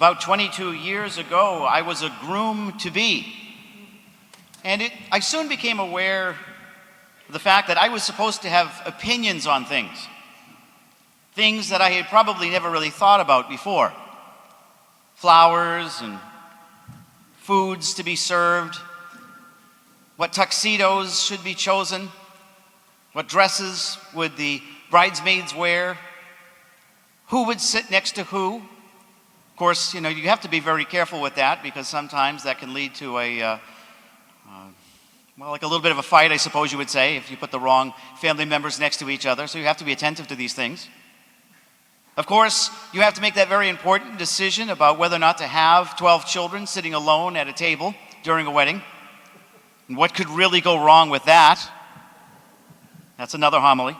About 22 years ago, I was a groom-to-be. And I soon became aware of the fact that I was supposed to have opinions on things that I had probably never really thought about before. Flowers and foods to be served, what tuxedos should be chosen, what dresses would the bridesmaids wear, who would sit next to who. Of course, you have to be very careful with that because sometimes that can lead to like a little bit of a fight, I suppose you would say, if you put the wrong family members next to each other. So you have to be attentive to these things. Of course, you have to make that very important decision about whether or not to have 12 children sitting alone at a table during a wedding. And what could really go wrong with that? That's another homily.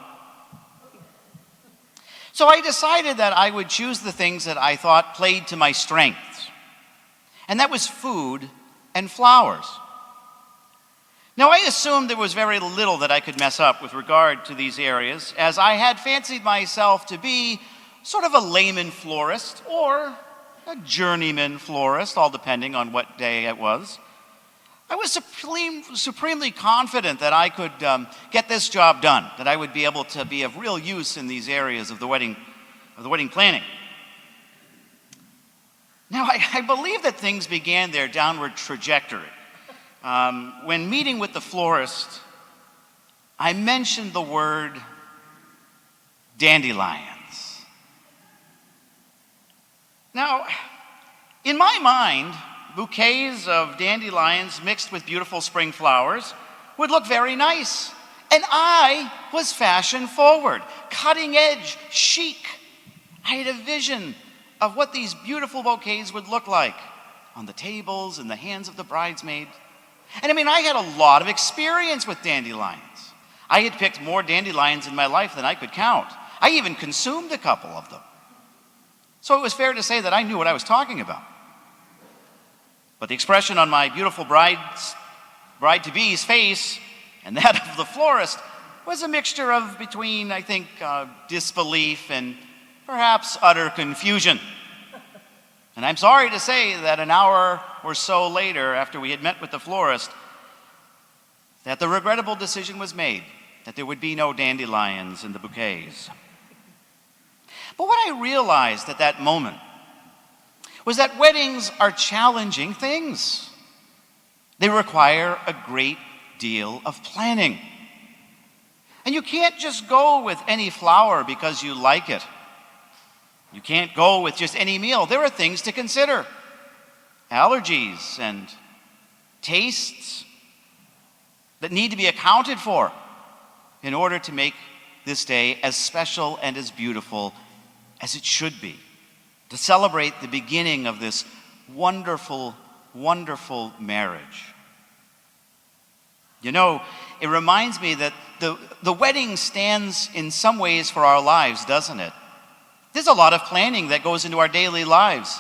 So I decided that I would choose the things that I thought played to my strengths. And that was food and flowers. Now, I assumed there was very little that I could mess up with regard to these areas, as I had fancied myself to be sort of a layman florist or a journeyman florist, all depending on what day it was. I was supremely confident that I could get this job done, that I would be able to be of real use in these areas of the wedding planning. Now, I believe that things began their downward trajectory. When meeting with the florist, I mentioned the word dandelions. Now, in my mind, bouquets of dandelions mixed with beautiful spring flowers would look very nice. And I was fashion forward, cutting edge, chic. I had a vision of what these beautiful bouquets would look like on the tables, in the hands of the bridesmaids. And I had a lot of experience with dandelions. I had picked more dandelions in my life than I could count. I even consumed a couple of them. So it was fair to say that I knew what I was talking about. But the expression on my beautiful bride-to-be's face and that of the florist was a mixture of between, I think, disbelief and perhaps utter confusion. And I'm sorry to say that an hour or so later, after we had met with the florist, that the regrettable decision was made that there would be no dandelions in the bouquets. But what I realized at that moment was that weddings are challenging things. They require a great deal of planning. And you can't just go with any flower because you like it. You can't go with just any meal. There are things to consider. Allergies and tastes that need to be accounted for in order to make this day as special and as beautiful as it should be, to celebrate the beginning of this wonderful, wonderful marriage. It reminds me that the wedding stands in some ways for our lives, doesn't it? There's a lot of planning that goes into our daily lives.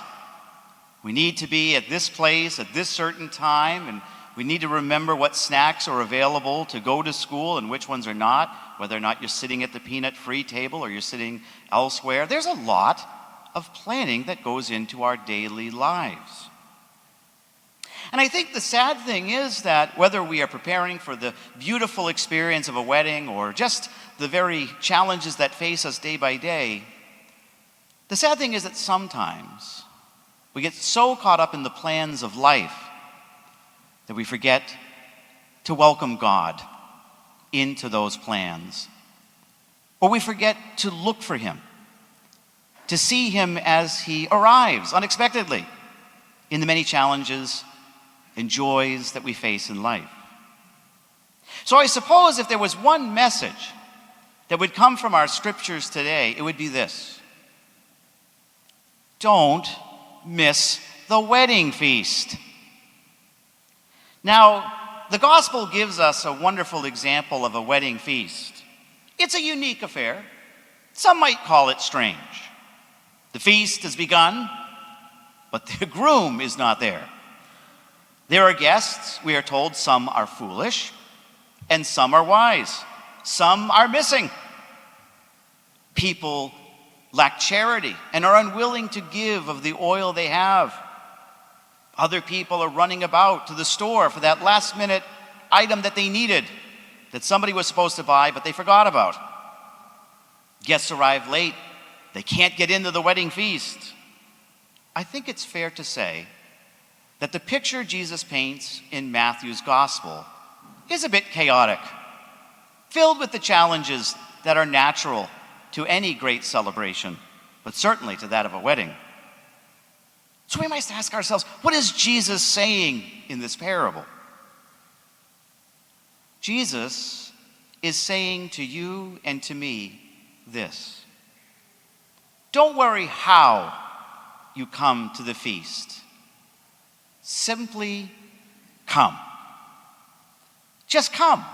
We need to be at this place at this certain time, and we need to remember what snacks are available to go to school and which ones are not, whether or not you're sitting at the peanut-free table or you're sitting elsewhere. There's a lot of planning that goes into our daily lives. And I think the sad thing is that whether we are preparing for the beautiful experience of a wedding or just the very challenges that face us day by day, the sad thing is that sometimes we get so caught up in the plans of life that we forget to welcome God into those plans. Or we forget to look for Him, to see Him as He arrives unexpectedly in the many challenges and joys that we face in life. So I suppose if there was one message that would come from our scriptures today, it would be this: don't miss the wedding feast. Now, the gospel gives us a wonderful example of a wedding feast. It's a unique affair. Some might call it strange. The feast has begun, but the groom is not there. There are guests, we are told. Some are foolish, and some are wise. Some are missing. People lack charity and are unwilling to give of the oil they have. Other people are running about to the store for that last-minute item that they needed, that somebody was supposed to buy, but they forgot about. Guests arrive late. They can't get into the wedding feast. I think it's fair to say that the picture Jesus paints in Matthew's gospel is a bit chaotic, filled with the challenges that are natural to any great celebration, but certainly to that of a wedding. So we must ask ourselves, what is Jesus saying in this parable? Jesus is saying to you and to me this: don't worry how you come to the feast. Simply come. Just come.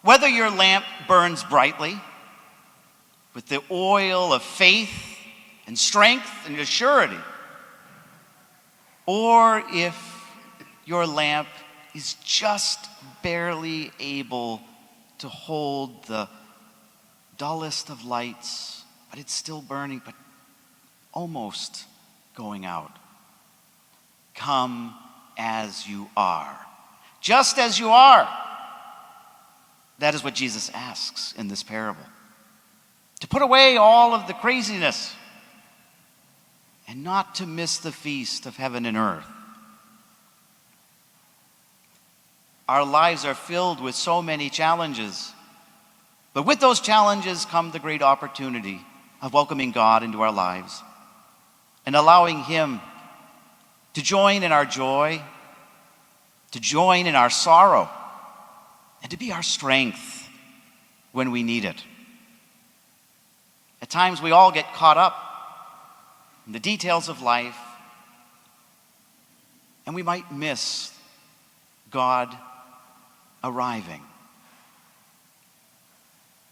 Whether your lamp burns brightly with the oil of faith and strength and surety, or if your lamp is just barely able to hold the dullest of lights, but it's still burning, but almost going out. Come as you are, just as you are. That is what Jesus asks in this parable. To put away all of the craziness and not to miss the feast of heaven and earth. Our lives are filled with so many challenges, but with those challenges come the great opportunity of welcoming God into our lives and allowing Him to join in our joy, to join in our sorrow, and to be our strength when we need it. At times we all get caught up in the details of life, and we might miss God arriving.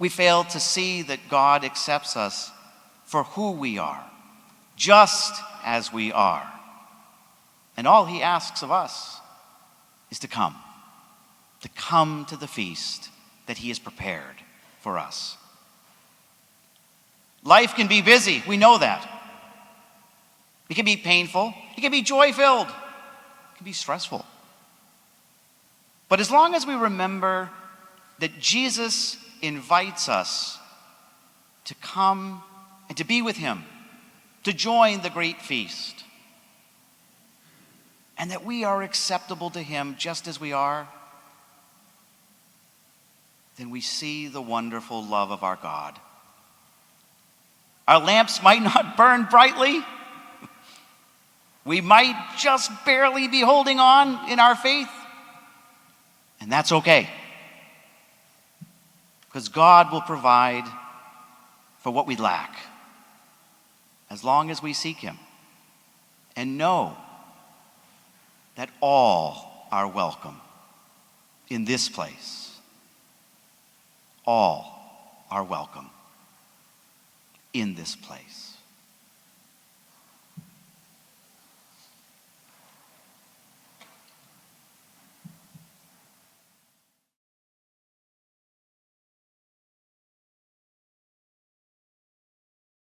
We fail to see that God accepts us for who we are, just as we are. And all He asks of us is to come to the feast that He has prepared for us. Life can be busy, we know that. It can be painful, it can be joy-filled, it can be stressful. But as long as we remember that Jesus invites us to come and to be with Him, to join the great feast, and that we are acceptable to Him just as we are, then we see the wonderful love of our God. Our lamps might not burn brightly. We might just barely be holding on in our faith. And that's okay. Because God will provide for what we lack as long as we seek Him and know that all are welcome in this place. All are welcome in this place.